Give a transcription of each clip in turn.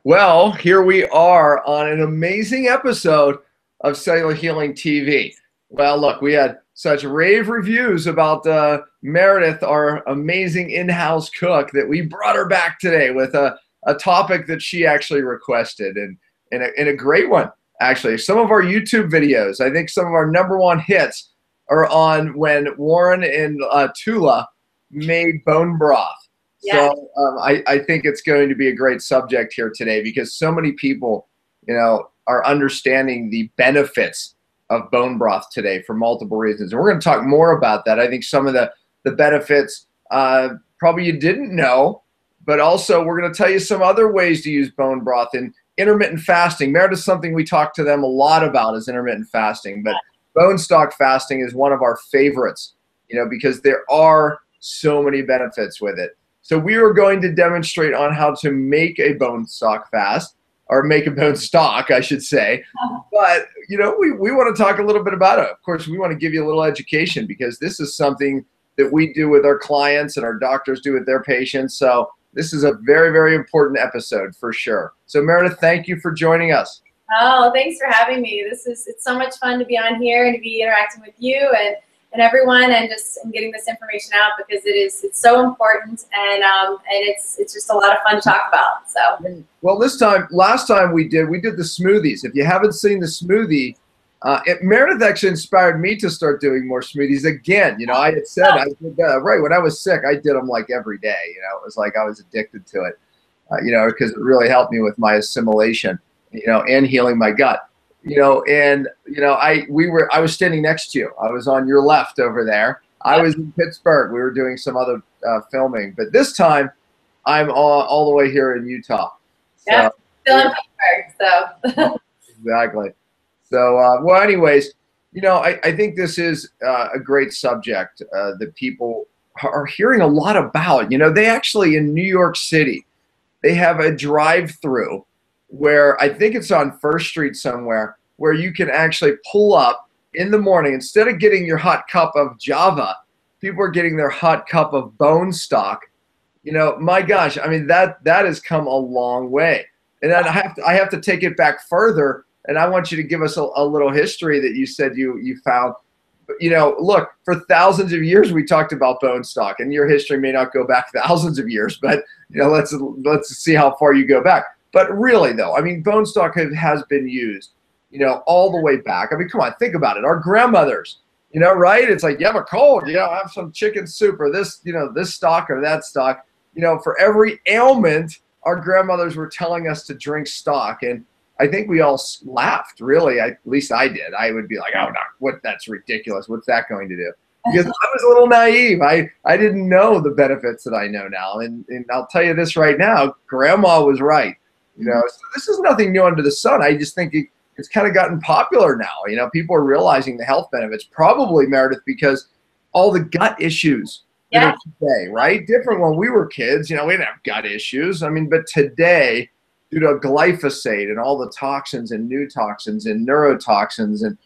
Well, here we are on an amazing episode of Cellular Healing TV. Well, look, we had such rave reviews about Meredith, our amazing in-house cook, that we brought her back today with a topic that she actually requested, and a great one, actually. Some of our YouTube videos, I think some of our #1 hits are on when Warren and Tula made bone broth. Yeah. So I think it's going to be a great subject here today because so many people, are understanding the benefits of bone broth today for multiple reasons. And we're going to talk more about that. I think some of the benefits probably you didn't know, but also we're going to tell you some other ways to use bone broth and intermittent fasting. Meredith, something we talk to them a lot about is intermittent fasting, but bone stock fasting is one of our favorites, because there are so many benefits with it. So we are going to demonstrate on how to make a bone stock fast, or make a bone stock, I should say. But, we want to talk a little bit about it. Of course, we want to give you a little education because this is something that we do with our clients and our doctors do with their patients. So this is a very, very important episode for sure. So Meredith, thank you for joining us. Oh, thanks for having me. It's so much fun to be on here and to be interacting with you and everyone, and getting this information out because it's so important, and it's just a lot of fun to talk about. So well, last time we did the smoothies. If you haven't seen the smoothie, Meredith actually inspired me to start doing more smoothies again. I had said I did right when I was sick. I did them like every day. It was like I was addicted to it. Because it really helped me with my assimilation. And healing my gut. I was standing next to you. I was on your left over there. I was in Pittsburgh. We were doing some other filming, but this time I'm all the way here in Utah. Yeah, still in Pittsburgh. So exactly. So well, anyways, I think this is a great subject that people are hearing a lot about. They actually in New York City, they have a drive-through where I think it's on First Street somewhere, where you can actually pull up in the morning. Instead of getting your hot cup of Java, people are getting their hot cup of bone stock. My gosh, I mean, that has come a long way. And then I have to take it back further, and I want you to give us a little history that you said you found. Look, for thousands of years we talked about bone stock, and your history may not go back thousands of years, but let's see how far you go back. But really, though, I mean, bone stock has been used, all the way back. I mean, come on, think about it. Our grandmothers, right? It's like, you have a cold, have some chicken soup or this, this stock or that stock. For every ailment, our grandmothers were telling us to drink stock. And I think we all laughed, really. At least I did. I would be like, oh, no, that's ridiculous. What's that going to do? Because I was a little naive. I didn't know the benefits that I know now. And I'll tell you this right now, Grandma was right. So this is nothing new under the sun. I just think it's kind of gotten popular now. People are realizing the health benefits, probably, Meredith, because all the gut issues that are today, right? Different when we were kids. We didn't have gut issues. I mean, but today, due to glyphosate and all the toxins and new toxins and neurotoxins and,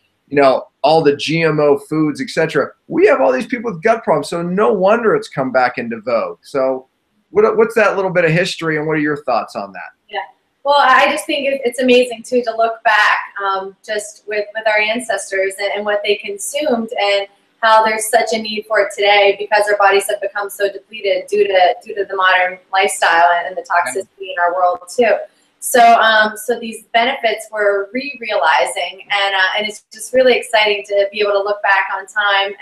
all the GMO foods, etc., we have all these people with gut problems. So no wonder it's come back into vogue. So what's that little bit of history, and what are your thoughts on that? yeah. Well, I just think it's amazing, too, to look back just with our ancestors and what they consumed, and how there's such a need for it today because our bodies have become so depleted due to the modern lifestyle and the toxicity in our world, too. So these benefits we're realizing, and it's just really exciting to be able to look back on time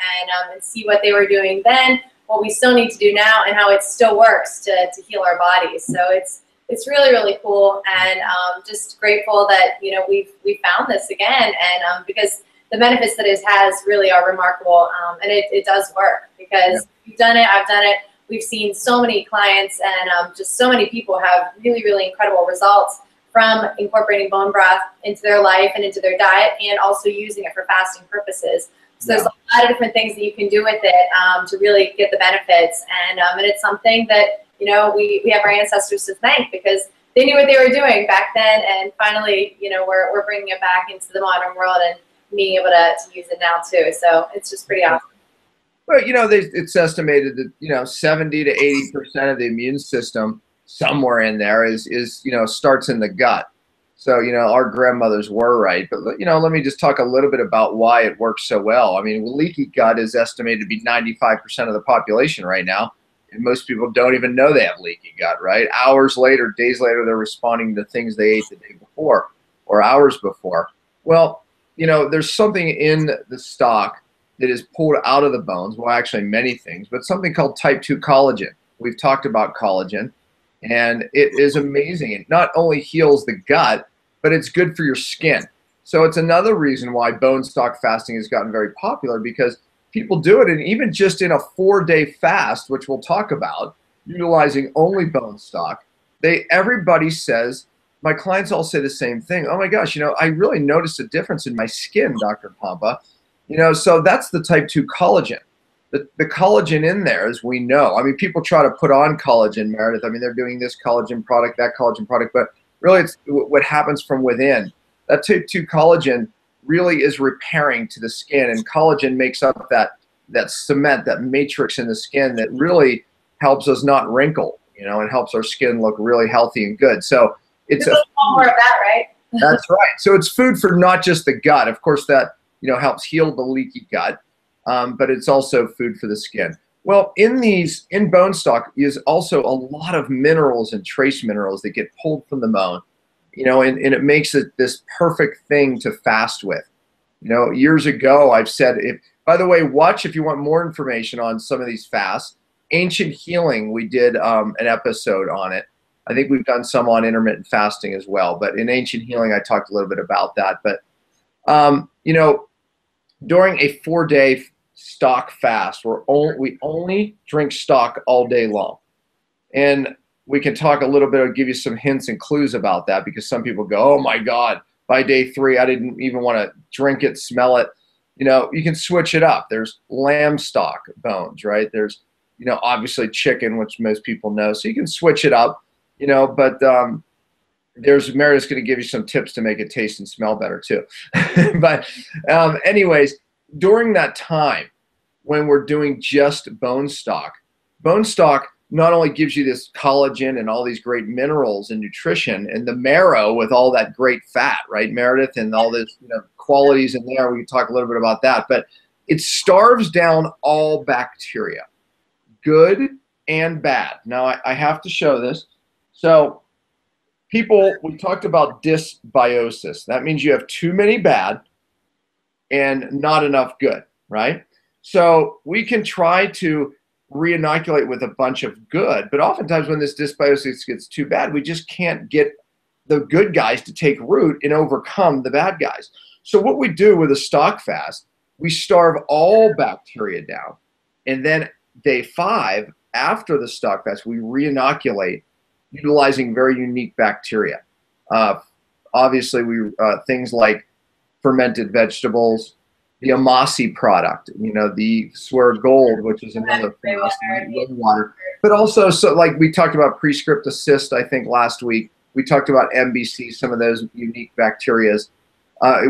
and see what they were doing then, what we still need to do now, and how it still works to heal our bodies. So it's really, really cool, and just grateful that we found this again, and because the benefits that it has really are remarkable, and it does work because you've done it, I've done it. We've seen so many clients, and just so many people have really, really incredible results from incorporating bone broth into their life and into their diet, and also using it for fasting purposes. So there's a lot of different things that you can do with it to really get the benefits, and it's something that we have our ancestors to thank because they knew what they were doing back then, and finally we're bringing it back into the modern world and being able to use it now too. So it's just pretty awesome. Well, it's estimated that 70 to 80% of the immune system somewhere in there is starts in the gut. So, our grandmothers were right. But, let me just talk a little bit about why it works so well. I mean, leaky gut is estimated to be 95% of the population right now. And most people don't even know they have leaky gut, right? Hours later, days later, they're responding to things they ate the day before or hours before. Well, there's something in the stock that is pulled out of the bones. Well, actually many things, but something called type 2 collagen. We've talked about collagen, and it is amazing. It not only heals the gut, but it's good for your skin. So it's another reason why bone stock fasting has gotten very popular, because people do it, and even just in a 4-day fast, which we'll talk about, utilizing only bone stock, everybody says, my clients all say the same thing. Oh my gosh, I really noticed a difference in my skin, Dr. Pompa. So that's the type 2 collagen. The collagen in there, as we know, I mean, people try to put on collagen, Meredith. I mean, they're doing this collagen product, that collagen product, but really it's what happens from within. That type 2 collagen really is repairing to the skin, and collagen makes up that cement, that matrix in the skin that really helps us not wrinkle, and helps our skin look really healthy and good. So it's more of that, right? That's right. So it's food for not just the gut. Of course, that helps heal the leaky gut, but it's also food for the skin. Well, in bone stock is also a lot of minerals and trace minerals that get pulled from the bone, and it makes it this perfect thing to fast with. Years ago, I've said, by the way, watch if you want more information on some of these fasts. Ancient Healing, we did an episode on it. I think we've done some on intermittent fasting as well. But in Ancient Healing, I talked a little bit about that. But, during a 4-day stock fast, we only drink stock all day long. And we can talk a little bit, I'll give you some hints and clues about that, because some people go, oh my God, by day 3, I didn't even want to drink it, smell it. You can switch it up. There's lamb stock bones, right? There's, obviously chicken, which most people know. So you can switch it up, but Meredith's going to give you some tips to make it taste and smell better too. But anyways, during that time when we're doing just bone stock not only gives you this collagen and all these great minerals and nutrition, and the marrow with all that great fat, right, Meredith, and all this qualities in there. We can talk a little bit about that, but it starves down all bacteria, good and bad. Now I have to show this. So we talked about dysbiosis. That means you have too many bad and not enough good, right? So we can try to re-inoculate with a bunch of good, but oftentimes when this dysbiosis gets too bad, we just can't get the good guys to take root and overcome the bad guys. So what we do with a stock fast, we starve all bacteria down, and then day 5, after the stock fast, we re-inoculate utilizing very unique bacteria. Obviously, things like fermented vegetables, the Amasi product, the Swear Gold, which is another water. But also, so like we talked about Prescript Assist, I think last week, we talked about MBC, some of those unique bacterias.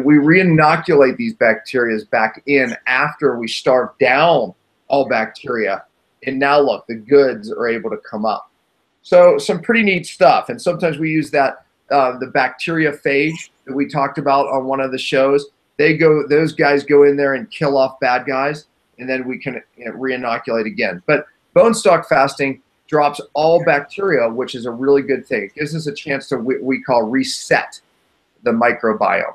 We re-inoculate these bacterias back in after we starve down all bacteria. And now look, the goods are able to come up. So some pretty neat stuff. And sometimes we use that, the bacteriophage that we talked about on one of the shows. Those guys go in there and kill off bad guys, and then we can re-inoculate again. But bone stock fasting drops all bacteria, which is a really good thing. It gives us a chance to we call reset the microbiome.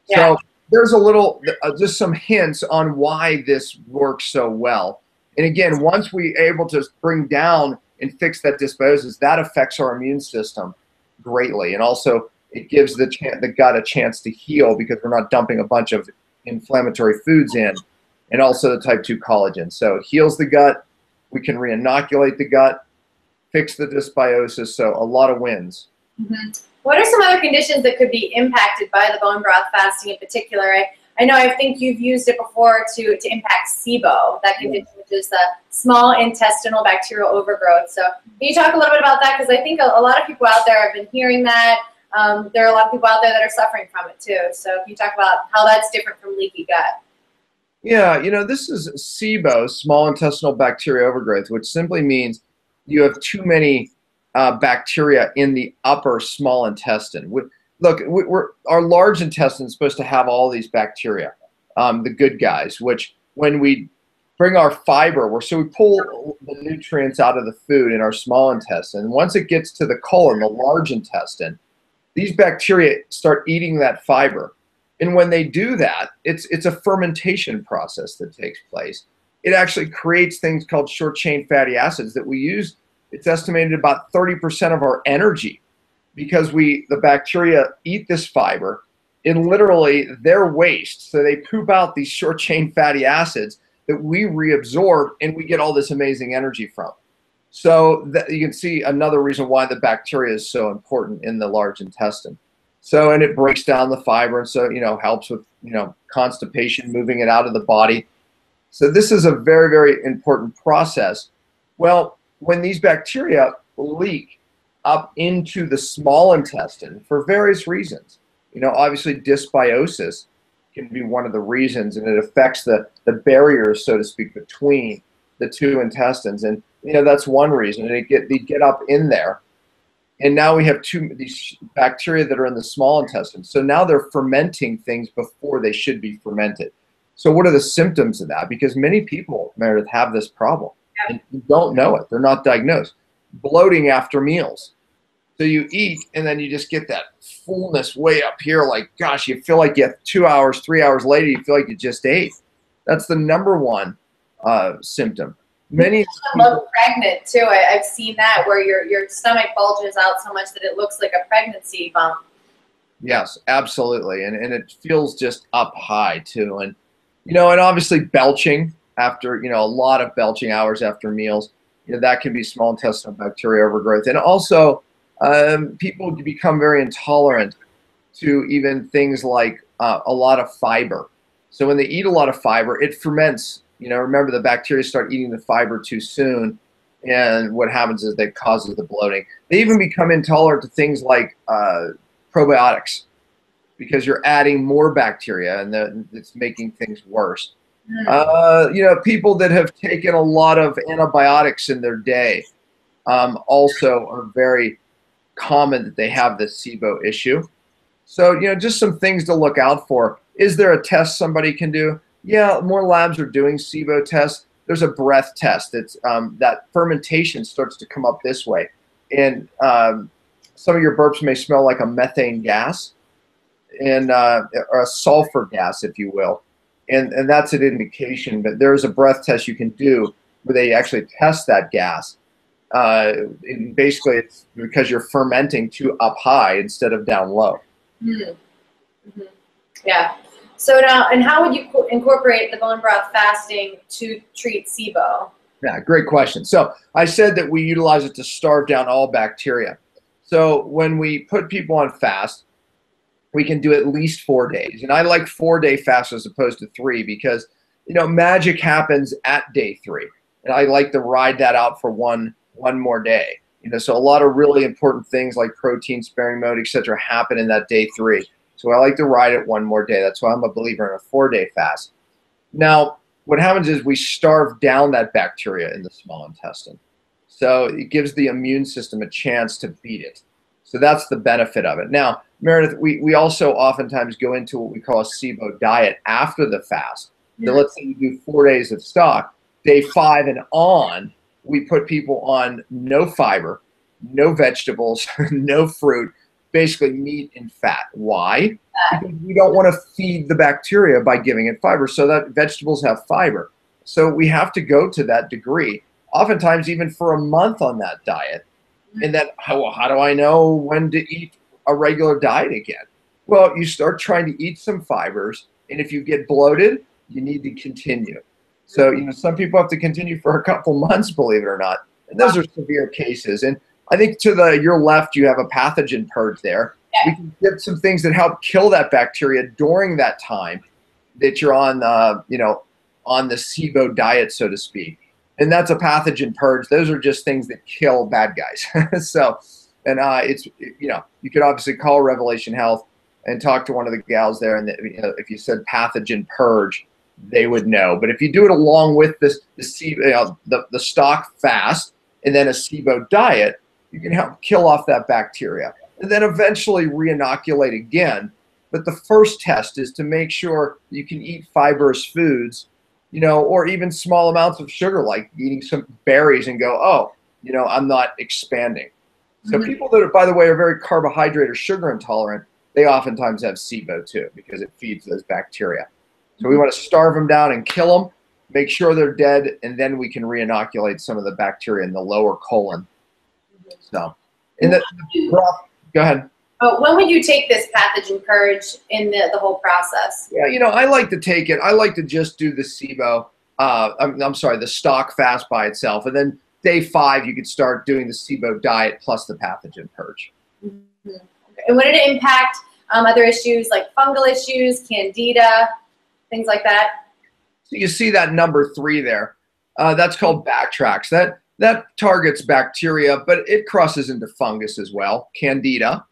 Yeah. So there's a little, just some hints on why this works so well. And again, once we're able to bring down and fix that dysbiosis, that affects our immune system greatly. And also it gives the gut a chance to heal, because we're not dumping a bunch of inflammatory foods in, and also the type 2 collagen. So it heals the gut. We can re-inoculate the gut, fix the dysbiosis. So a lot of wins. Mm-hmm. What are some other conditions that could be impacted by the bone broth fasting in particular? I know, I think you've used it before to impact SIBO, that condition, which is the small intestinal bacterial overgrowth. So can you talk a little bit about that? Because I think a lot of people out there have been hearing that. There are a lot of people out there that are suffering from it too. So can you talk about how that's different from leaky gut? Yeah, this is SIBO, small intestinal bacterial overgrowth, which simply means you have too many bacteria in the upper small intestine. Look, our large intestine is supposed to have all these bacteria, the good guys, which when we bring our fiber, so we pull the nutrients out of the food in our small intestine. Once it gets to the colon, the large intestine, these bacteria start eating that fiber. And when they do that, it's a fermentation process that takes place. It actually creates things called short-chain fatty acids that we use. It's estimated about 30% of our energy, because the bacteria eat this fiber in literally their waste. So they poop out these short-chain fatty acids that we reabsorb, and we get all this amazing energy from. So you can see another reason why the bacteria is so important in the large intestine. So, and it breaks down the fiber, and so, helps with, constipation, moving it out of the body. So this is a very, very important process. Well, when these bacteria leak up into the small intestine for various reasons, obviously dysbiosis can be one of the reasons, and it affects the barriers, so to speak, between the two intestines. And that's one reason. And they get up in there, and now we have these bacteria that are in the small intestine. So now they're fermenting things before they should be fermented. So what are the symptoms of that? Because many people, Meredith, have this problem and don't know it. They're not diagnosed. Bloating after meals. So you eat, and then you just get that fullness way up here, like, gosh, you feel like you have 2 hours, 3 hours later, you feel like you just ate. That's the number one symptom. Many people pregnant too. I've seen that, where your stomach bulges out so much that it looks like a pregnancy bump. Yes, absolutely, and it feels just up high too, and and obviously belching after a lot of belching hours after meals. That can be small intestinal bacteria overgrowth, and also people become very intolerant to even things like a lot of fiber. So when they eat a lot of fiber, it ferments. Remember, the bacteria start eating the fiber too soon, and what happens is that causes the bloating. They even become intolerant to things like probiotics, because you're adding more bacteria, and it's making things worse. People that have taken a lot of antibiotics in their day also are very common that they have this SIBO issue. So, just some things to look out for. Is there a test somebody can do? Yeah, more labs are doing SIBO tests. There's a breath test. It's that fermentation starts to come up this way. And some of your burps may smell like a methane gas, and or a sulfur gas, if you will. And that's an indication. But there's a breath test you can do where they actually test that gas. And basically, it's because you're fermenting too up high instead of down low. Mm-hmm. Yeah. So now, and how would you incorporate the bone broth fasting to treat SIBO? Yeah, great question. So I said that we utilize it to starve down all bacteria. So when we put people on fast, we can do at least 4 days. And I like 4-day fast as opposed to 3, because, magic happens at day 3. And I like to ride that out for one more day. So a lot of really important things like protein sparing mode, etc., happen in that day 3. So I like to ride it one more day. That's why I'm a believer in a 4-day fast. Now, what happens is we starve down that bacteria in the small intestine. So it gives the immune system a chance to beat it. So that's the benefit of it. Now, Meredith, we also oftentimes go into what we call a SIBO diet after the fast. So let's say you do 4 days of stock. Day 5 and on, we put people on no fiber, no vegetables, no fruit, basically meat and fat. Why? Because we don't want to feed the bacteria by giving it fiber, so that vegetables have fiber. So we have to go to that degree, oftentimes even for a month on that diet. And then how do I know when to eat a regular diet again? Well, you start trying to eat some fibers, and if you get bloated, you need to continue. So, some people have to continue for a couple months, believe it or not. And those are severe cases. And I think to your left, you have a pathogen purge there. Yeah. We can get some things that help kill that bacteria during that time that you're on, on the SIBO diet, so to speak. And that's a pathogen purge. Those are just things that kill bad guys. So, and it's, you could obviously call Revelation Health and talk to one of the gals there. And if you said pathogen purge, they would know. But if you do it along with the stock fast and then a SIBO diet, you can help kill off that bacteria. And then eventually re-inoculate again. But the first test is to make sure you can eat fibrous foods, you know, or even small amounts of sugar, like eating some berries and go, oh, you know, I'm not expanding. So people that, are, by the way, are very carbohydrate or sugar intolerant, they oftentimes have SIBO too, because it feeds those bacteria. So we want to starve them down and kill them, make sure they're dead, and then we can re-inoculate some of the bacteria in the lower colon. So, in the broth, go ahead. When would you take this pathogen purge in the whole process? Yeah, you know, I like to take it. I like to just do the SIBO. I'm sorry, the stock fast by itself, and then day 5 you could start doing the SIBO diet plus the pathogen purge. Okay. And would it impact other issues like fungal issues, candida, things like that? So you see that number 3 there. That's called Backtracks. That targets bacteria, but it crosses into fungus as well, candida.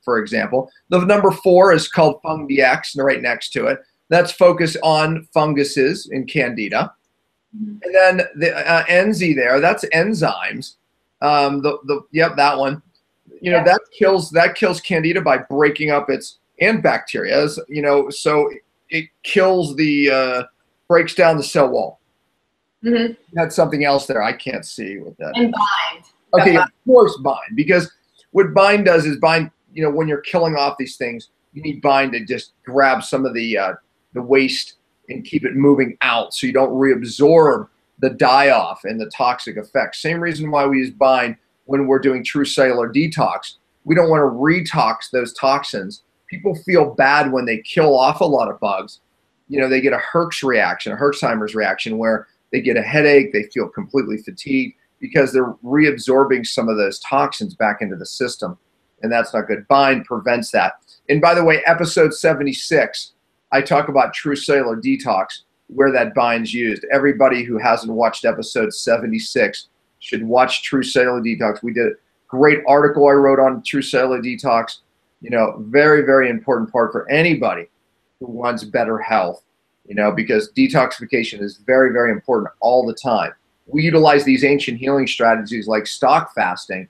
For example, the number 4 is called FungDX, right next to it. That's focused on funguses in candida. And then the NZ there, that's enzymes. Yep, that one. You know, that kills candida by breaking up and bacteria. You know, so it kills breaks down the cell wall. That's something else there I can't see with that. And bind. Okay, of course bind, because what bind does is bind. You know, when you're killing off these things, you need bind to just grab some of the waste and keep it moving out, so you don't reabsorb the die-off and the toxic effects. Same reason why we use bind when we're doing true cellular detox. We don't want to retox those toxins. People feel bad when they kill off a lot of bugs. You know, they get a Herxheimer's reaction, where they get a headache, they feel completely fatigued because they're reabsorbing some of those toxins back into the system. And that's not good. Bind prevents that. And by the way, episode 76, I talk about true cellular detox, where that bind's used. Everybody who hasn't watched episode 76 should watch True Cellular Detox. We did a great article I wrote on True Cellular Detox. You know, very, very important part for anybody who wants better health, you know, because detoxification is very, very important all the time. We utilize these ancient healing strategies like stock fasting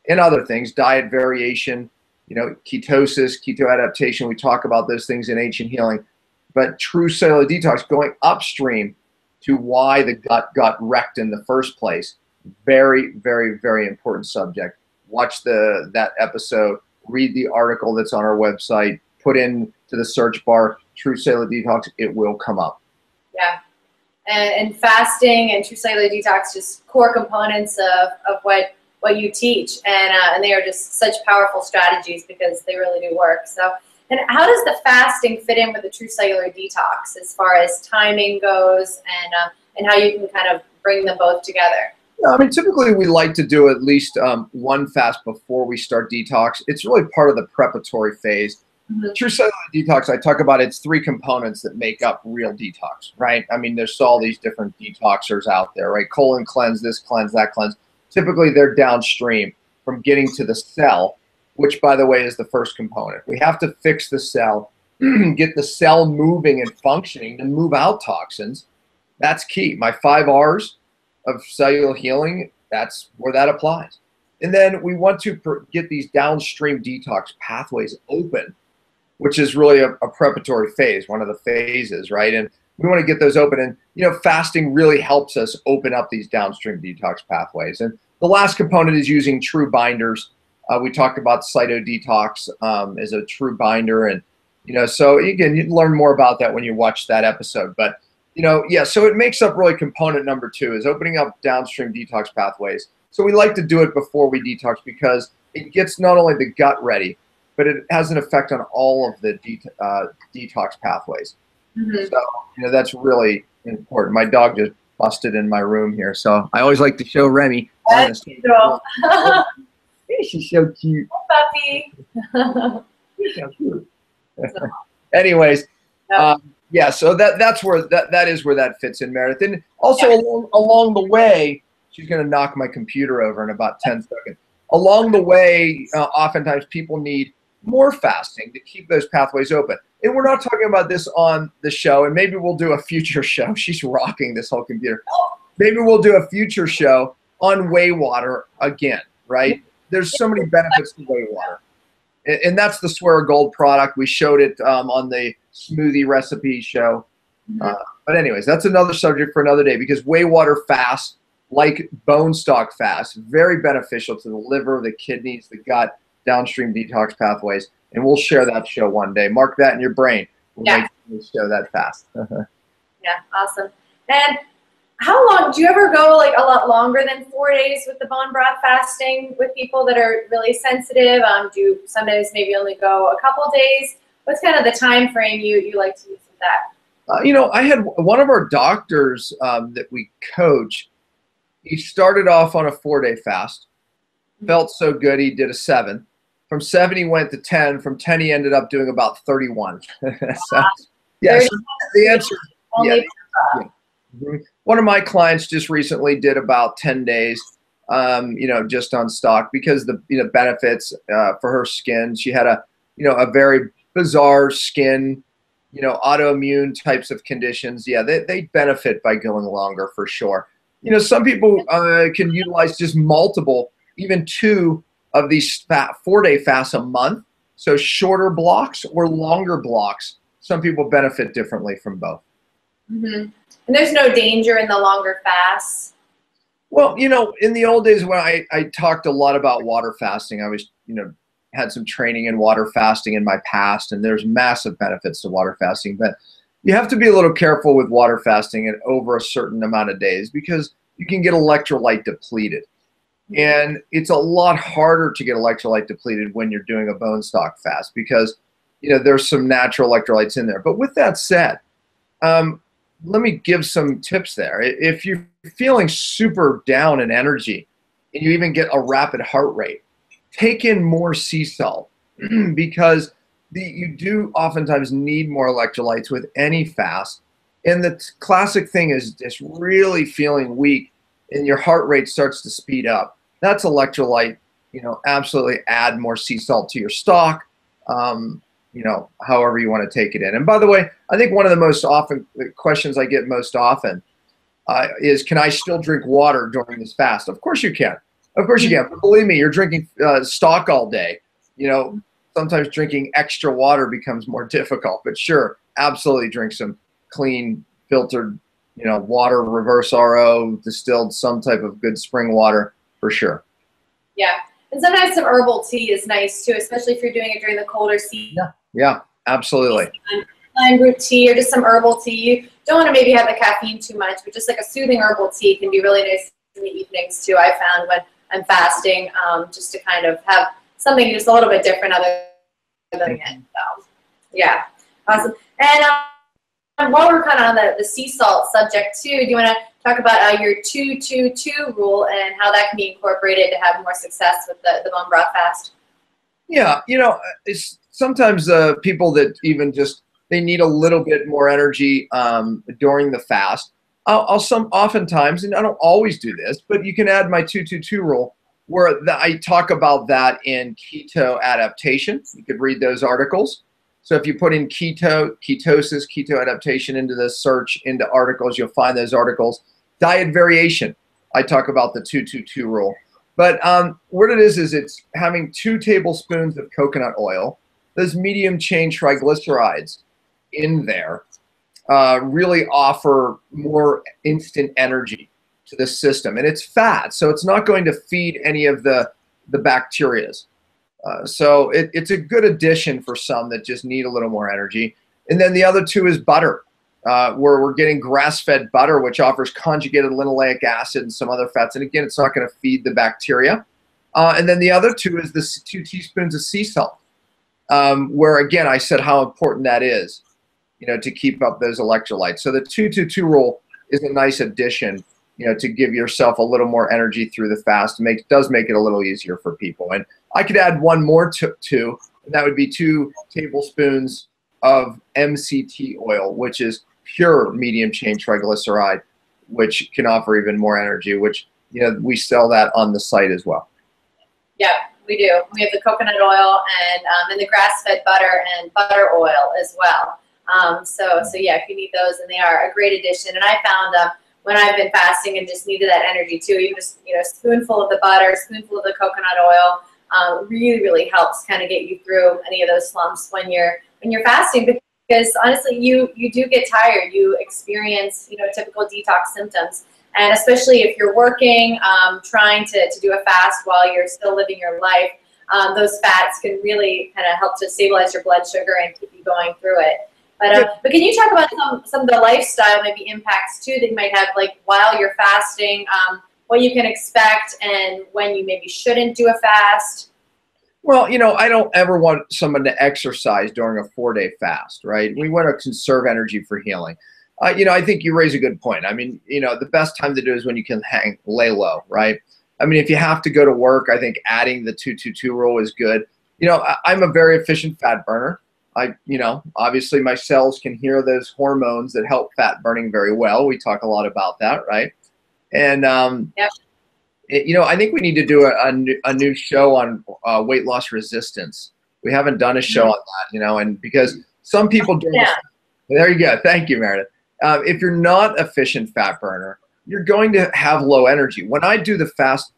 and other things, diet variation, you know, ketosis, keto adaptation. We talk about those things in ancient healing. But true cellular detox, going upstream to why the gut got wrecked in the first place, very, very, very important subject. Watch that episode, read the article that's on our website, put into the search bar, true cellular detox, it will come up. Yeah. And fasting and true cellular detox, just core components of what you teach, and they are just such powerful strategies because they really do work. So, and how does the fasting fit in with the true cellular detox as far as timing goes, and how you can kind of bring them both together? Yeah, I mean, typically we like to do at least one fast before we start detox. It's really part of the preparatory phase. True cellular detox, I talk about its 3 components that make up real detox, right? I mean, there's all these different detoxers out there, right? Colon cleanse, this cleanse, that cleanse. Typically, they're downstream from getting to the cell, which, by the way, is the first component. We have to fix the cell, get the cell moving and functioning to move out toxins. That's key. My 5 R's of cellular healing, that's where that applies. And then we want to get these downstream detox pathways open, which is really a preparatory phase, one of the phases, right? And we want to get those open, and you know, fasting really helps us open up these downstream detox pathways. And the last component is using true binders. We talked about cytodetox as a true binder, and you know, so again, you learn more about that when you watch that episode. But you know, yeah, so it makes up really component number 2 is opening up downstream detox pathways. So we like to do it before we detox because it gets not only the gut ready, but it has an effect on all of the detox pathways. So, you know, that's really important. My dog just busted in my room here, so I always like to show Remy. That's cute. She's so cute. Oh, puppy. She's so cute. Anyways, yeah, so that's where that is where that fits in, Meredith. And also along the way, she's going to knock my computer over in about 10 seconds. Along the way, oftentimes people need more fasting to keep those pathways open. And we're not talking about this on the show, and maybe we'll do a future show. She's rocking this whole computer. Maybe we'll do a future show on whey water again, right? there's so many benefits to whey water. And that's the Swear Gold product. We showed it on the smoothie recipe show. But anyways, that's another subject for another day, because whey water fast, like bone stock fast, very beneficial to the liver, the kidneys, the gut, downstream detox pathways. And we'll share that show one day. Mark that in your brain. We'll make sure show that fast. Yeah, awesome. And how long, do you ever go like a lot longer than 4 days with the bone broth fasting with people that are really sensitive? Do you sometimes maybe only go a couple days? What's kind of the time frame you like to use with that? You know, I had one of our doctors that we coach. He started off on a 4-day fast, felt so good he did a 7. From 7 he went to 10. From 10 he ended up doing about 31. So, yeah, so the answer, One of my clients just recently did about 10 days, you know, just on stock, because the benefits for her skin. She had a very bizarre skin, autoimmune types of conditions. Yeah, they benefit by going longer for sure. You know, some people can utilize just multiple, even 2 of these 4-day fasts a month. So shorter blocks or longer blocks. Some people benefit differently from both. And there's no danger in the longer fasts? Well, you know, in the old days when I talked a lot about water fasting, I was, had some training in water fasting in my past, and there's massive benefits to water fasting. But you have to be a little careful with water fasting and over a certain amount of days, because you can get electrolyte depleted. And it's a lot harder to get electrolyte depleted when you're doing a bone stock fast, because, there's some natural electrolytes in there. But with that said, let me give some tips there. If you're feeling super down in energy and you even get a rapid heart rate, take in more sea salt, because you do oftentimes need more electrolytes with any fast. And the classic thing is just really feeling weak and your heart rate starts to speed up. That's electrolyte. Absolutely add more sea salt to your stock, however you want to take it in. And by the way, I think one of the most often questions I get most often is, can I still drink water during this fast? Of course you can. Of course you can. But believe me, you're drinking stock all day. Sometimes drinking extra water becomes more difficult. But sure, absolutely drink some clean, filtered, water, reverse RO, distilled, some type of good spring water for sure. Yeah. And sometimes some herbal tea is nice too, especially if you're doing it during the colder season. Yeah, absolutely. Lime root tea or just some herbal tea. You don't want to maybe have the caffeine too much, but just like a soothing herbal tea can be really nice in the evenings too. I found when I'm fasting, just to kind of have something just a little bit different other than it. So, yeah, awesome. And while we're kind of on the sea salt subject too, do you want to talk about your 2-2-2 rule and how that can be incorporated to have more success with the bone broth fast? Yeah, it's sometimes people that even just, they need a little bit more energy during the fast. Oftentimes, and I don't always do this, but you can add my 2-2-2 rule, where I talk about that in keto adaptation. You could read those articles. So if you put in ketosis, keto adaptation into the search into articles, you'll find those articles. Diet variation, I talk about the 2-2-2 rule. But what it is it's having 2 tablespoons of coconut oil. Those medium chain triglycerides in there really offer more instant energy to the system. And it's fat, so it's not going to feed any of the bacterias. So it's a good addition for some that just need a little more energy. And then the other 2 is butter, where we're getting grass-fed butter, which offers conjugated linoleic acid and some other fats. And again, it's not going to feed the bacteria. And then the other 2 is the 2 teaspoons of sea salt, where again, I said how important that is, to keep up those electrolytes. So the 2-2-2 rule is a nice addition, to give yourself a little more energy through the fast. Does make it a little easier for people. And I could add one more to, and that would be 2 tablespoons of MCT oil, which is pure medium chain triglyceride, which can offer even more energy, which, we sell that on the site as well. Yeah, we do. We have the coconut oil and the grass-fed butter and butter oil as well. So yeah, if you need those, and they are a great addition. And I found when I've been fasting and just needed that energy too. Even just, you know, a spoonful of the butter, a spoonful of the coconut oil, really, really helps kind of get you through any of those slumps when you're fasting. Because honestly, you do get tired. You experience, you know, typical detox symptoms. And especially if you're working, trying to do a fast while you're still living your life, those fats can really kind of help to stabilize your blood sugar and keep you going through it. But can you talk about some of the lifestyle maybe impacts too that you might have, like while you're fasting, what you can expect and when you maybe shouldn't do a fast? Well, you know, I don't ever want someone to exercise during a 4-day fast, right? We want to conserve energy for healing. You know, I think you raise a good point. I mean, you know, the best time to do is when you can lay low, right? I mean, if you have to go to work, I think adding the 2-2-2 rule is good. You know, I'm a very efficient fat burner. You know, obviously my cells can hear those hormones that help fat burning very well. We talk a lot about that, right? And, Yep. you know, I think we need to do a new show on weight loss resistance. We haven't done a show on that, you know, and because some people do. Yeah. There you go. Thank you, Meredith. If you're not an efficient fat burner, you're going to have low energy. When I do the fast,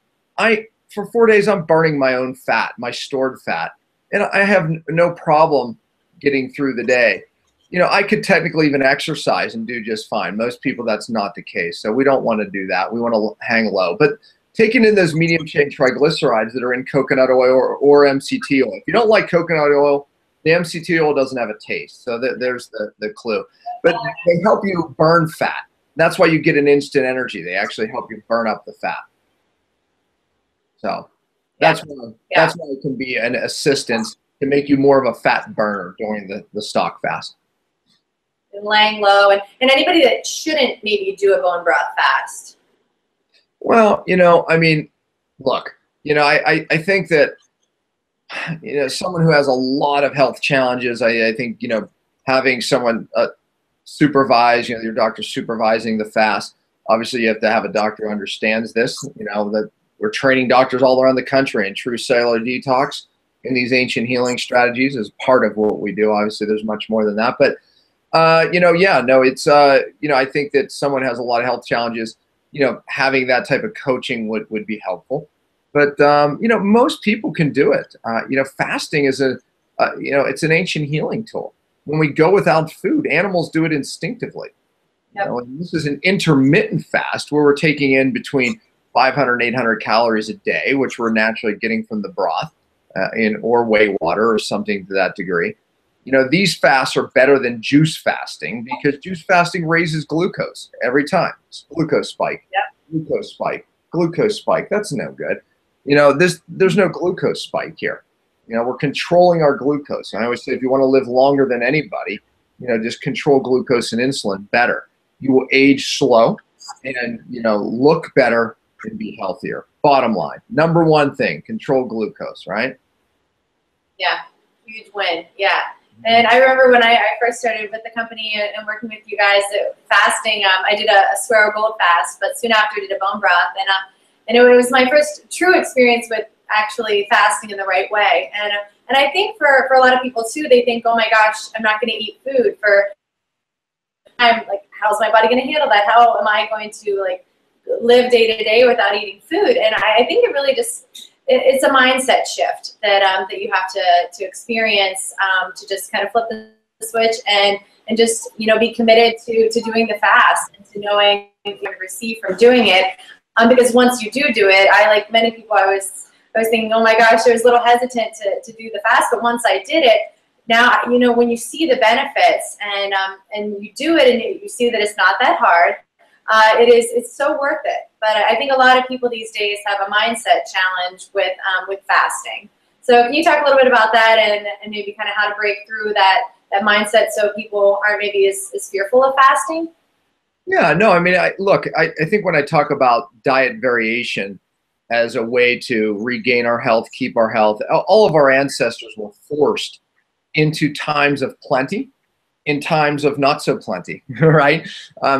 for 4 days, I'm burning my own fat, my stored fat, and I have no problem getting through the day. You know, I could technically even exercise and do just fine. Most people, that's not the case. So we don't want to do that. We want to hang low. But taking in those medium chain triglycerides that are in coconut oil or MCT oil. If you don't like coconut oil, the MCT oil doesn't have a taste. So there's the clue. But they help you burn fat. That's why you get an instant energy. They actually help you burn up the fat. So that's why it can be an assistance to make you more of a fat burner during the stock fast. And laying low, and anybody that shouldn't maybe do a bone broth fast. Well, you know, I mean, look, you know, I think that, you know, someone who has a lot of health challenges, I think, you know, having someone supervise, you know, your doctor supervising the fast. Obviously, you have to have a doctor who understands this, you know, that we're training doctors all around the country in true cellular detox and these ancient healing strategies is part of what we do. Obviously, there's much more than that. But, you know, yeah, no, it's, you know, I think that someone has a lot of health challenges, you know, having that type of coaching would be helpful. But, you know, most people can do it. You know, fasting is you know, it's an ancient healing tool. When we go without food, animals do it instinctively. Yep. You know, and this is an intermittent fast where we're taking in between 500 and 800 calories a day, which we're naturally getting from the broth or whey water or something to that degree. You know, these fasts are better than juice fasting because juice fasting raises glucose every time. It's glucose spike, glucose spike, glucose spike. That's no good. You know, there's no glucose spike here. You know, we're controlling our glucose. And I always say if you want to live longer than anybody, you know, just control glucose and insulin better. You will age slow and, you know, look better and be healthier. Bottom line, number one thing, control glucose, right? Yeah, huge win. Yeah. And I remember when I first started with the company and working with you guys, fasting, I did a Square Gold fast, but soon after did a bone broth. And it was my first true experience with actually fasting in the right way. And I think for a lot of people too, they think, oh my gosh, I'm not going to eat food I'm like, how's my body going to handle that? How am I going to like live day to day without eating food? And I think it really just, it's a mindset shift that that you have to experience to just kind of flip the switch and just, you know, be committed to doing the fast and to knowing what you receive from doing it. Because once you do it, I, like many people, I was thinking, oh my gosh, I was a little hesitant to do the fast, but once I did it, now, you know, when you see the benefits and you do it and you see that it's not that hard, it's so worth it. But I think a lot of people these days have a mindset challenge with fasting. So can you talk a little bit about that and maybe kind of how to break through that mindset so people aren't maybe as fearful of fasting? Yeah, no, I mean, look, I think when I talk about diet variation as a way to regain our health, keep our health, all of our ancestors were forced into times of plenty, in times of not so plenty, right?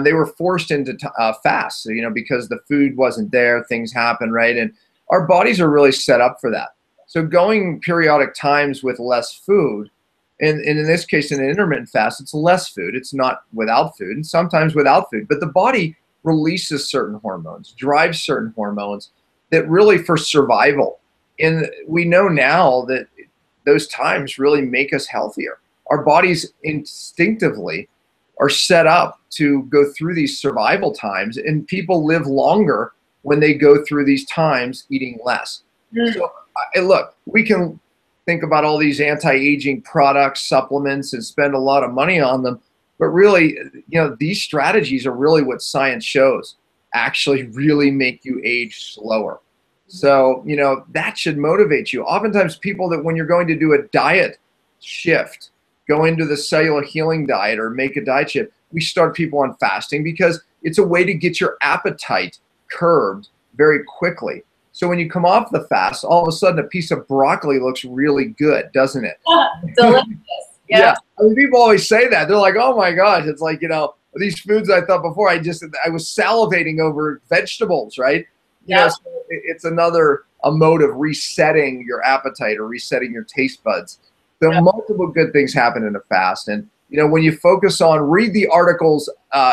They were forced into fasts, you know, because the food wasn't there, things happen, right? And our bodies are really set up for that. So going periodic times with less food, and in this case, in an intermittent fast, it's less food. It's not without food, and sometimes without food. But the body releases certain hormones, drives certain hormones that really for survival. And we know now that those times really make us healthier. Our bodies instinctively are set up to go through these survival times, and people live longer when they go through these times eating less. So look, we can think about all these anti-aging products, supplements, and spend a lot of money on them. But really, these strategies are really what science shows actually really make you age slower. So, that should motivate you. Oftentimes people that when you're going to do a diet shift, go into the cellular healing diet or make a diet shift, we start people on fasting because it's a way to get your appetite curbed very quickly. So when you come off the fast, all of a sudden a piece of broccoli looks really good, doesn't it? Delicious. Yeah. I mean, people always say that. They're like, oh my gosh, it's like, these foods I thought before, I was salivating over vegetables, right? So it's a mode of resetting your appetite or resetting your taste buds. So multiple good things happen in a fast. And, when you focus on, read the articles,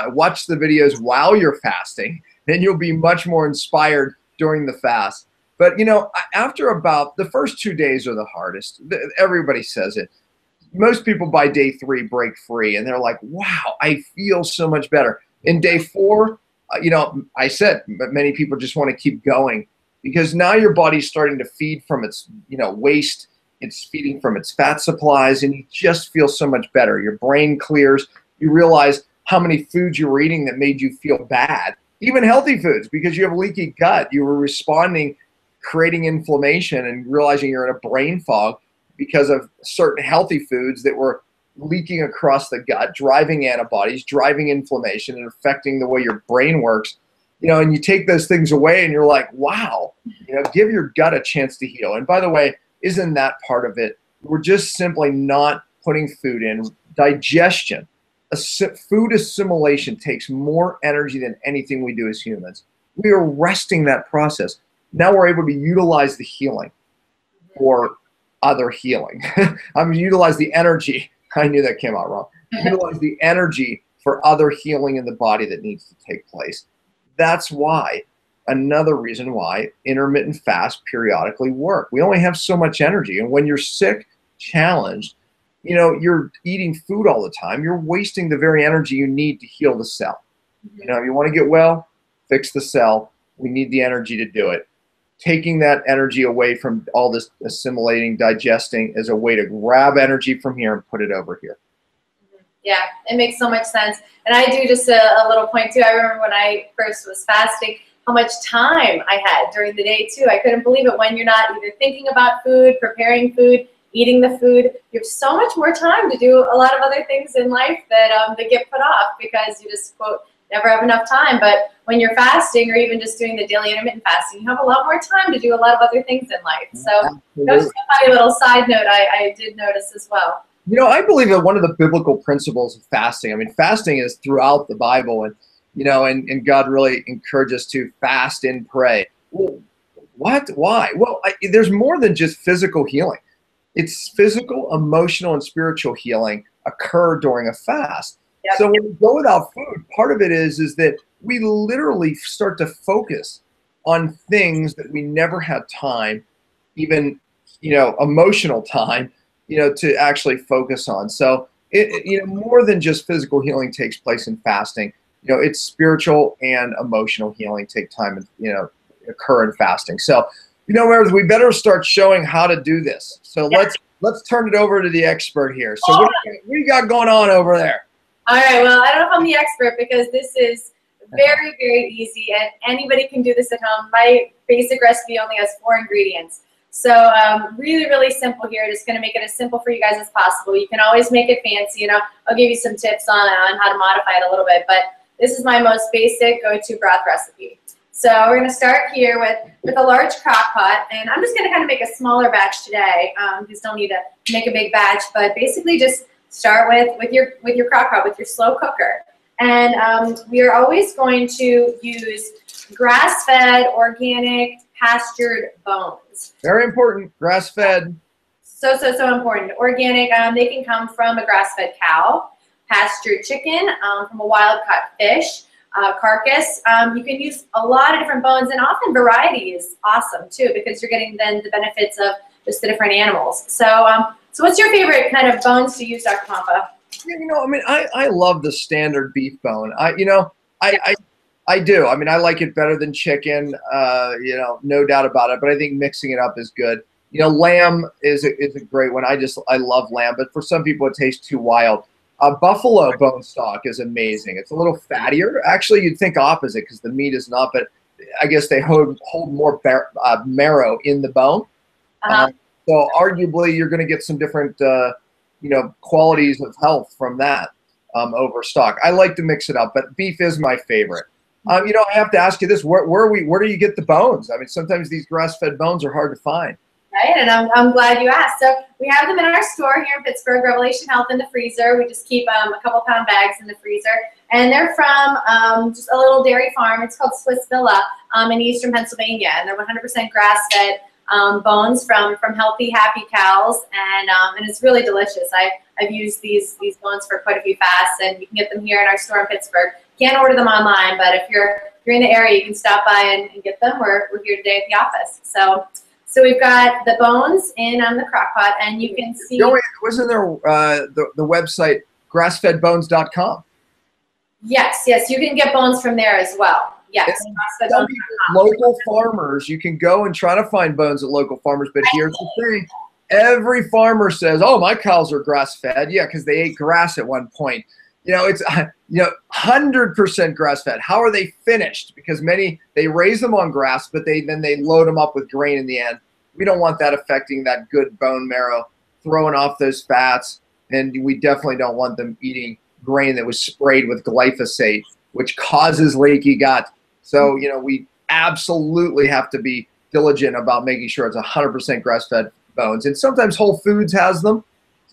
watch the videos while you're fasting, then you'll be much more inspired during the fast. But, after about the first 2 days are the hardest. Everybody says it. Most people by day 3 break free and they're like, wow, I feel so much better. In day 4, I said many people just want to keep going because now your body's starting to feed from its, waste. It's feeding from its fat supplies and you just feel so much better. Your brain clears. You realize how many foods you were eating that made you feel bad, even healthy foods, because you have leaky gut. You were responding, creating inflammation and realizing you're in a brain fog because of certain healthy foods that were leaking across the gut, driving antibodies, driving inflammation, and affecting the way your brain works. And you take those things away and you're like, wow, give your gut a chance to heal. And by the way, isn't that part of it? We're just simply not putting food in. Digestion, food assimilation takes more energy than anything we do as humans. We are resting that process. Now we're able to utilize the healing for other healing. Utilize the energy. I knew that came out wrong. Utilize the energy for other healing in the body that needs to take place. That's why, another reason why intermittent fasts periodically work. We only have so much energy. And when you're sick, challenged, you're eating food all the time, you're wasting the very energy you need to heal the cell. You want to get well, fix the cell. We need the energy to do it. Taking that energy away from all this assimilating, digesting is a way to grab energy from here and put it over here. Yeah, it makes so much sense. And I do just a little point too. I remember when I first was fasting, how much time I had during the day too. I couldn't believe it when you're not either thinking about food, preparing food, eating the food. You have so much more time to do a lot of other things in life that get put off because you just, quote, never have enough time. But when you're fasting or even just doing the daily intermittent fasting, you have a lot more time to do a lot of other things in life. So that's just a funny little side note I did notice as well. I believe that one of the biblical principles of fasting, fasting is throughout the Bible and, and God really encourages us to fast and pray. Well, what? Why? Well, there's more than just physical healing. It's physical, emotional, and spiritual healing occur during a fast. Yep. So when we go without food, part of it is that we literally start to focus on things that we never had time, even, emotional time, to actually focus on. So, more than just physical healing takes place in fasting. It's spiritual and emotional healing take time and, occur in fasting. So, Meredith, we better start showing how to do this. So let's turn it over to the expert here. So what do you got going on over there? All right, well, I don't know if I'm the expert because this is very, very easy and anybody can do this at home. My basic recipe only has 4 ingredients. So really, really simple here. Just going to make it as simple for you guys as possible. You can always make it fancy. I'll give you some tips on how to modify it a little bit. But this is my most basic go-to broth recipe. So we're going to start here with a large crock pot. And I'm just going to kind of make a smaller batch today. You just don't need to make a big batch. But basically just start with your crock pot, with your slow cooker. And we are always going to use grass-fed, organic, pastured bones. Very important. Grass-fed. So important. Organic, they can come from a grass-fed cow, pastured chicken, from a wild-caught fish, carcass. You can use a lot of different bones, and often variety is awesome too, because you're getting then the benefits of just the different animals. So, so what's your favorite kind of bones to use, Dr. Pompa? You know, I mean, I love the standard beef bone. I do. I mean, I like it better than chicken, you know, no doubt about it. But I think mixing it up is good. You know, lamb is a great one. I love lamb, but for some people it tastes too wild. Buffalo bone stock is amazing. It's a little fattier. Actually, you'd think opposite because the meat is not, but I guess they hold more marrow in the bone. So arguably, you're going to get some different, you know, qualities of health from that over stock. I like to mix it up, but beef is my favorite. You know, I have to ask you this: where do you get the bones? I mean, sometimes these grass-fed bones are hard to find. Right, and I'm glad you asked. So we have them in our store here in Pittsburgh, Revelation Health, in the freezer. We just keep a couple pound bags in the freezer. And they're from just a little dairy farm. It's called Swiss Villa in eastern Pennsylvania. And they're 100% grass-fed bones from healthy, happy cows. And it's really delicious. I've used these bones for quite a few fasts, and you can get them here in our store in Pittsburgh. Can't order them online, but if you're in the area, you can stop by and get them. We're here today at the office. So we've got the bones in the crock pot, and you can see. Wasn't there the website grassfedbones.com? Yes, you can get bones from there as well. Yes. Local farmers, you can go and try to find bones at local farmers, but here's the thing. Every farmer says, oh, my cows are grass-fed. Yeah, because they ate grass at one point. You know, it's 100% grass-fed. How are they finished? Because they raise them on grass, but then they load them up with grain in the end. We don't want that affecting that good bone marrow, throwing off those fats, and we definitely don't want them eating grain that was sprayed with glyphosate, which causes leaky gut. So, you know, we absolutely have to be diligent about making sure it's 100% grass-fed bones. And sometimes Whole Foods has them.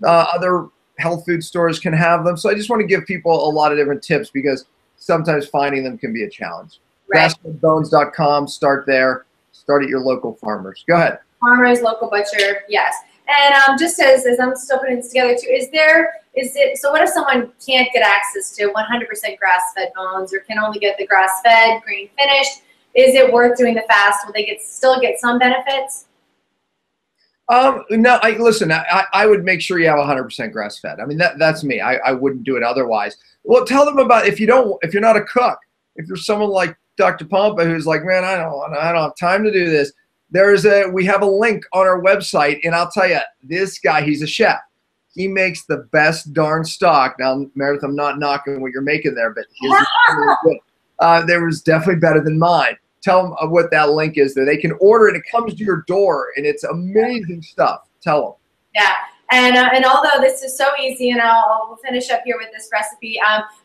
Other health food stores can have them. So I just want to give people a lot of different tips because sometimes finding them can be a challenge. Right. Grassfedbones.com, start there. Start at your local farmers. Go ahead. Farmers, local butcher, yes. And just as I'm still putting this together too, so what if someone can't get access to 100% grass-fed bones or can only get the grass-fed, grain finished? Is it worth doing the fast? Will they still get some benefits? No, listen, I would make sure you have 100% grass-fed. I mean, that's me. I wouldn't do it otherwise. Well, tell them about if you're not a cook, if you're someone like Dr. Pompa who's like, man, I don't have time to do this. We have a link on our website, and I'll tell you, this guy, he's a chef. He makes the best darn stock. Now, Meredith, I'm not knocking what you're making there, but his is really good. There was definitely better than mine. Tell them what that link is there. They can order it. It comes to your door, and it's amazing stuff. Tell them. Yeah, and although this is so easy, and we'll finish up here with this recipe,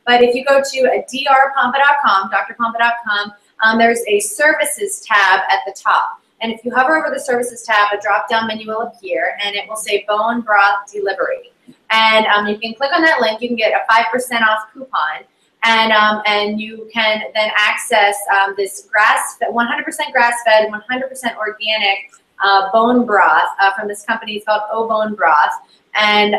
but if you go to drpompa.com, drpompa.com, there's a services tab at the top. And if you hover over the services tab, a drop-down menu will appear, and it will say Bone Broth Delivery. And you can click on that link. You can get a 5% off coupon. And you can then access this 100% grass-fed, 100% organic bone broth from this company. It's called O Bone Broth, and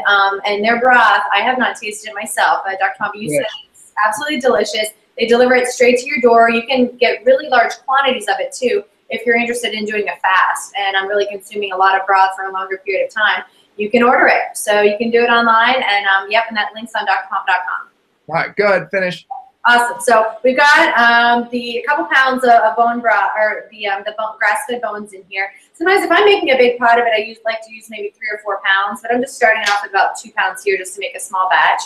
their broth, I have not tasted it myself. Dr. Pompa, you said it's absolutely delicious. They deliver it straight to your door. You can get really large quantities of it too if you're interested in doing a fast. And I'm really consuming a lot of broth for a longer period of time. You can order it, so you can do it online. And yep, and that link's on drpompa.com. All right, go ahead, finish. Awesome. So we've got a couple pounds of bone broth, or the grass-fed bones in here. Sometimes if I'm making a big pot of it, I like to use maybe 3 or 4 pounds, but I'm just starting off with about 2 pounds here just to make a small batch.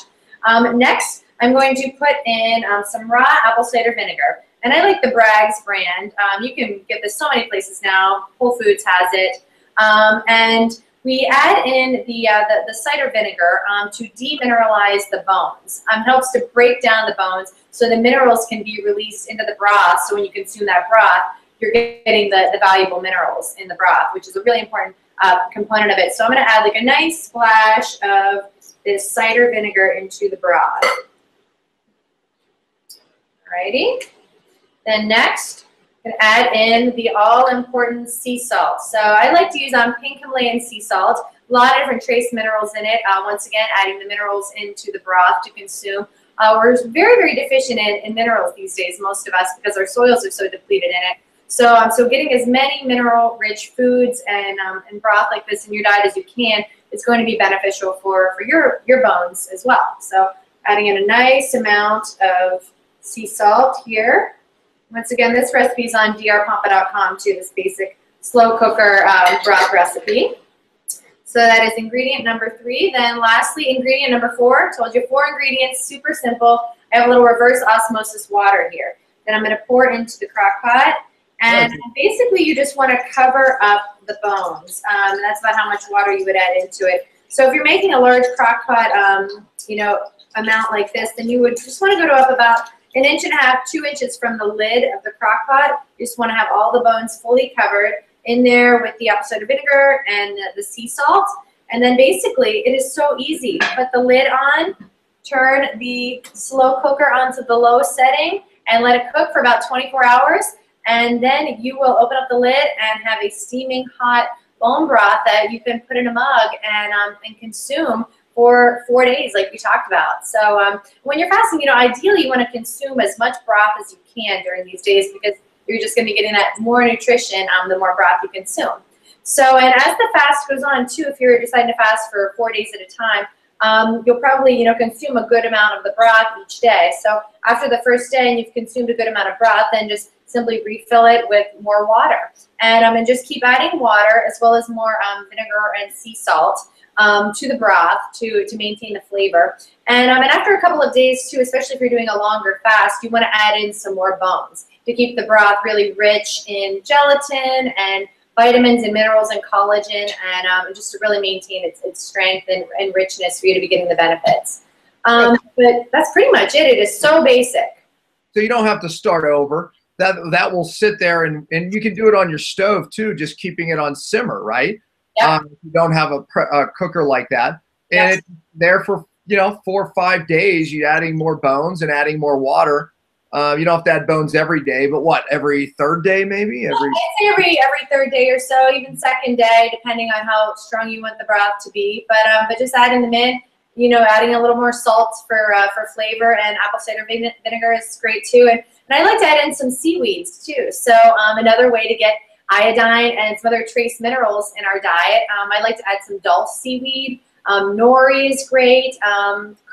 Next, I'm going to put in some raw apple cider vinegar. And I like the Bragg's brand. You can get this so many places now. Whole Foods has it. And we add in the cider vinegar to demineralize the bones. It helps to break down the bones so the minerals can be released into the broth. So when you consume that broth, you're getting the valuable minerals in the broth, which is a really important component of it. So I'm going to add like a nice splash of this cider vinegar into the broth. Alrighty. Then next, I'm going to add in the all-important sea salt. So I like to use pink Himalayan sea salt. A lot of different trace minerals in it. Once again, adding the minerals into the broth to consume. we're very, very deficient in minerals these days, most of us, because our soils are so depleted in it. So getting as many mineral-rich foods and broth like this in your diet as you can is going to be beneficial for your bones as well. So adding in a nice amount of sea salt here. Once again, this recipe is on drpompa.com too, this basic slow cooker broth recipe. So that is ingredient number 3. Then lastly, ingredient number 4. Told you 4 ingredients, super simple. I have a little reverse osmosis water here. Then I'm going to pour it into the crock pot. And basically you just want to cover up the bones. And that's about how much water you would add into it. So if you're making a large crock pot, amount like this, then you would just want to go to up about 1.5 inches, 2 inches from the lid of the crock pot. You just want to have all the bones fully covered in there with the apple cider vinegar and the sea salt. And then basically it is so easy. Put the lid on, turn the slow cooker onto the low setting, and let it cook for about 24 hours. And then you will open up the lid and have a steaming hot bone broth that you can put in a mug and consume for 4 days, like we talked about. So when you're fasting, ideally you want to consume as much broth as you can during these days, because you're just going to be getting that more nutrition the more broth you consume. So, and as the fast goes on too, if you're deciding to fast for 4 days at a time, you'll probably, consume a good amount of the broth each day. So after the first day and you've consumed a good amount of broth, then just simply refill it with more water. And just keep adding water as well as more vinegar and sea salt to the broth to maintain the flavor. And after a couple of days too, especially if you're doing a longer fast, you want to add in some more bones to keep the broth really rich in gelatin and vitamins and minerals and collagen, and just to really maintain its strength and richness for you to be getting the benefits. But that's pretty much it. It is so basic. So you don't have to start over. That will sit there, and you can do it on your stove too, just keeping it on simmer, right? Yep. If you don't have a cooker like that. And it's there for 4 or 5 days. You're adding more bones and adding more water. You don't have to add bones every day, but what, every 3rd day maybe? I'd say every 3rd day or so, even 2nd day, depending on how strong you want the broth to be. But just adding them in, adding a little more salt for flavor, and apple cider vinegar is great too. And I like to add in some seaweeds too. So another way to get iodine and some other trace minerals in our diet. I like to add some dulse seaweed. Nori is great.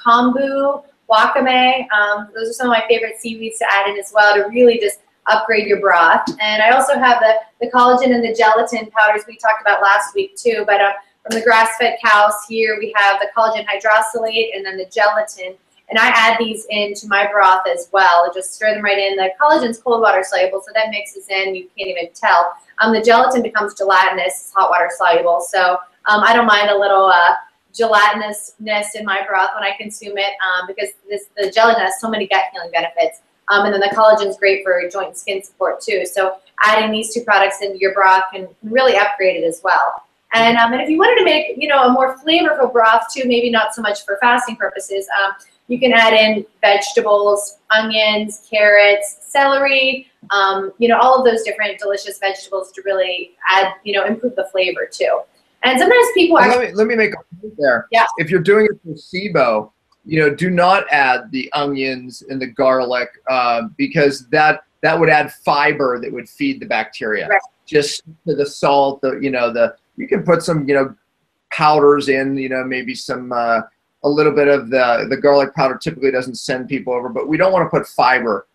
Kombu, wakame. Those are some of my favorite seaweeds to add in as well to really just upgrade your broth. And I also have the collagen and the gelatin powders we talked about last week too. But from the grass-fed cows here, we have the collagen hydrolysate and then the gelatin. And I add these into my broth as well. Just stir them right in. The collagen's cold water soluble, so that mixes in. You can't even tell. The gelatin becomes gelatinous, hot water soluble. So I don't mind a little gelatinousness in my broth when I consume it, because the gelatin has so many gut healing benefits. And then the collagen is great for joint and skin support too. So adding these 2 products into your broth can really upgrade it as well. And if you wanted to make a more flavorful broth too, maybe not so much for fasting purposes, you can add in vegetables, onions, carrots, celery, all of those different delicious vegetables to really add, improve the flavor too. And sometimes people let me make a point there. Yeah. If you're doing it for SIBO, do not add the onions and the garlic, because that would add fiber that would feed the bacteria. Right. Just to the salt, you can put some, powders in, maybe some, a little bit of the garlic powder typically doesn't send people over, but we don't want to put fiber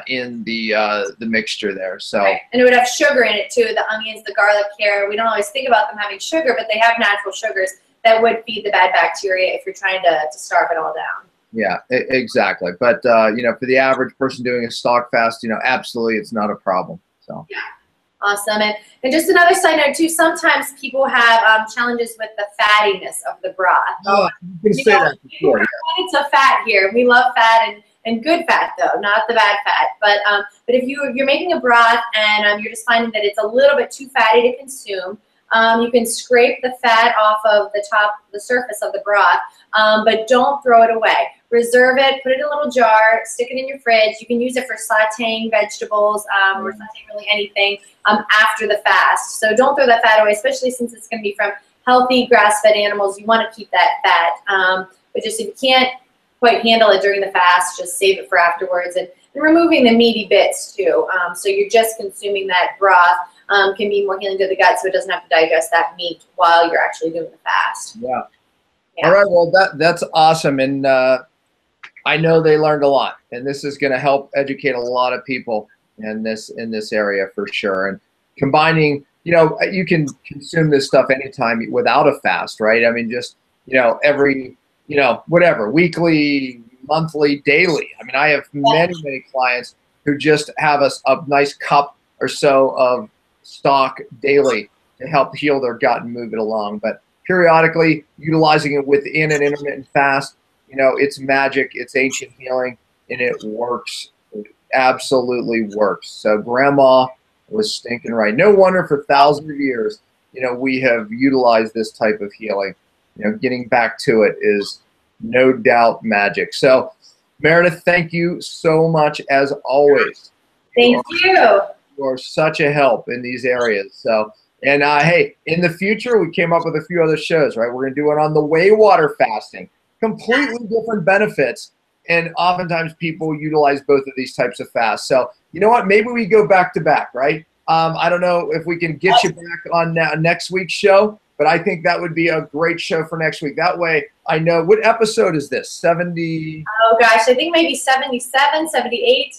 in the mixture there. So right. And it would have sugar in it too, the onions, the garlic, carrot. We don't always think about them having sugar, but they have natural sugars that would feed the bad bacteria if you're trying to starve it all down. Yeah, exactly. But for the average person doing a stock fast, absolutely it's not a problem. So yeah. Awesome. And just another side note too, sometimes people have challenges with the fattiness of the broth. Oh, you can say that before. Yeah. It's a fat here. We love fat and good fat though, not the bad fat. But if you're making a broth and you're just finding that it's a little bit too fatty to consume, you can scrape the fat off of the surface of the broth, but don't throw it away. Reserve it, put it in a little jar, stick it in your fridge. You can use it for sauteing vegetables or sauteing really anything after the fast. So don't throw that fat away, especially since it's going to be from healthy grass-fed animals. You want to keep that fat. But just if you can't quite handle it during the fast, just save it for afterwards, and removing the meaty bits too. So you're just consuming that broth. Can be more healing to the gut, so it doesn't have to digest that meat while you're actually doing the fast. Yeah. All right. Well, that's awesome, and I know they learned a lot, and this is going to help educate a lot of people in this area for sure. And combining, you can consume this stuff anytime without a fast, right? I mean, just every whatever, weekly, monthly, daily. I mean, I have many clients who just have a nice cup or so of stock daily to help heal their gut and move it along. But periodically utilizing it within an intermittent fast, it's magic, it's ancient healing, and it works. It absolutely works. So grandma was stinking right. No wonder for thousands of years, we have utilized this type of healing. Getting back to it is no doubt magic. So Meredith, thank you so much as always. Thank you. You are such a help in these areas. So, and hey, in the future, we came up with a few other shows, right? We're going to do it on the whey water fasting. Completely different benefits. And oftentimes people utilize both of these types of fasts. So, you know what? Maybe we go back to back, right? I don't know if we can get you back on next week's show, but I think that would be a great show for next week. That way I know, what episode is this? 70? Oh gosh, I think maybe 77, 78.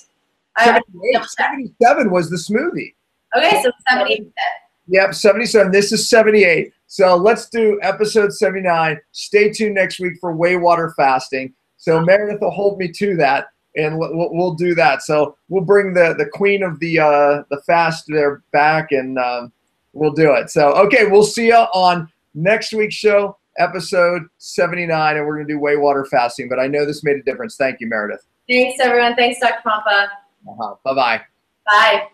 77 was the smoothie. Okay, so 78. Yep, 77. This is 78. So let's do episode 79. Stay tuned next week for whey water fasting. So Meredith will hold me to that, and we'll do that. So we'll bring the queen of the fast there back, and we'll do it. So, okay, we'll see you on next week's show, episode 79, and we're going to do whey water fasting. But I know this made a difference. Thank you, Meredith. Thanks, everyone. Thanks, Dr. Pompa. Bye-bye. Bye.